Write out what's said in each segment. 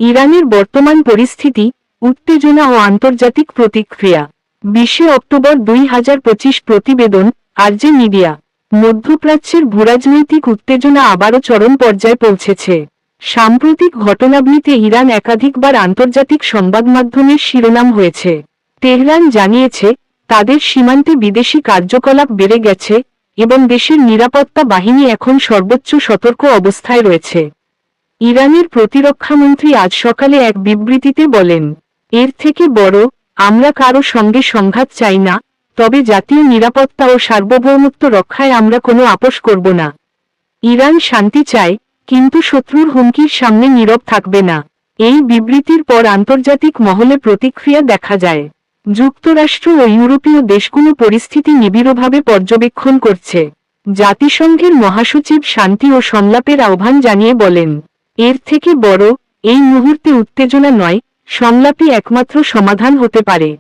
ইরানের বর্তমান পরিস্থিতি, উত্তেজনা ও আন্তর্জাতিক প্রতিক্রিয়া। 20 অক্টোবর 2025 প্রতিবেদন, আরজে মিডিয়া। মধ্যপ্রাচ্যের ভূরাজনৈতিক উত্তেজনা আবারও চরম পর্যায়ে পৌঁছেছে। সাম্প্রতিক ঘটনাবলিতে ইরান একাধিকবার আন্তর্জাতিক সংবাদমাধ্যমের শিরোনাম হয়েছে। তেহরান জানিয়েছে, তাদের সীমান্তে বিদেশি কার্যকলাপ বেড়ে গেছে এবং দেশের নিরাপত্তা বাহিনী এখন সর্বোচ্চ সতর্ক অবস্থায় রয়েছে। ইরানের প্রতিরক্ষামন্ত্রী আজ সকালে এক বিবৃতিতে বলেন, এর থেকে বড়, আমরা কারো সঙ্গে সংঘাত চাই না, তবে জাতীয় নিরাপত্তা ও সার্বভৌমত্ব রক্ষায় আমরা কোনো আপোস করব না। ইরান শান্তি চায়, কিন্তু শত্রুর হুমকির সামনে নীরব থাকবে না। এই বিবৃতির পর আন্তর্জাতিক মহলে প্রতিক্রিয়া দেখা যায়। যুক্তরাষ্ট্র ও ইউরোপীয় দেশগুলো পরিস্থিতি নিবিড়ভাবে পর্যবেক্ষণ করছে। জাতিসংঘের মহাসচিব শান্তি ও সংলাপের আহ্বান জানিয়ে বলেন, এর থেকে বড়, এই মুহূর্তে উত্তেজনা নয়, সংলাপই একমাত্র সমাধান হতে পারে।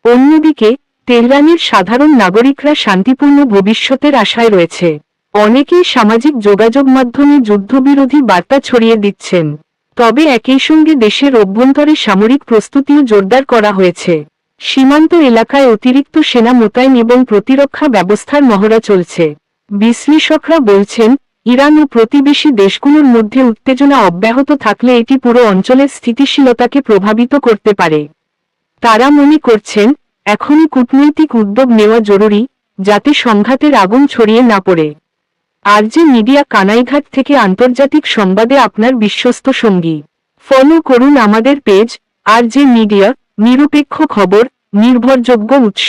অন্যদিকে, তেহরানের সাধারণ নাগরিকরা শান্তিপূর্ণ ভবিষ্যতের আশায় রয়েছে। অনেকেই সামাজিক যোগাযোগ মাধ্যমে যুদ্ধবিরোধী বার্তা ছড়িয়ে দিচ্ছেন। তবে একই সঙ্গে দেশের অভ্যন্তরে সামরিক প্রস্তুতিও জোরদার করা হয়েছে। সীমান্ত এলাকায় অতিরিক্ত সেনা মোতায়েন এবং প্রতিরক্ষা ব্যবস্থার মহড়া চলছে। বিশ্লেষকরা বলছেন, ইরান ও প্রতিবেশী দেশগুলোর মধ্যে উত্তেজনা অব্যাহত থাকলে এটি পুরো অঞ্চলের স্থিতিশীলতাকে প্রভাবিত করতে পারে। তারা মনে করছেন, এখনই কূটনৈতিক উদ্যোগ নেওয়া জরুরি, যাতে সংঘাতের আগুন ছড়িয়ে না পড়ে। আরজে মিডিয়া, কানাইঘাট থেকে আন্তর্জাতিক সংবাদে আপনার বিশ্বস্ত সঙ্গী। ফলো করুন আমাদের পেজ, আরজে মিডিয়া, নিরপেক্ষ খবর, নির্ভরযোগ্য উৎস।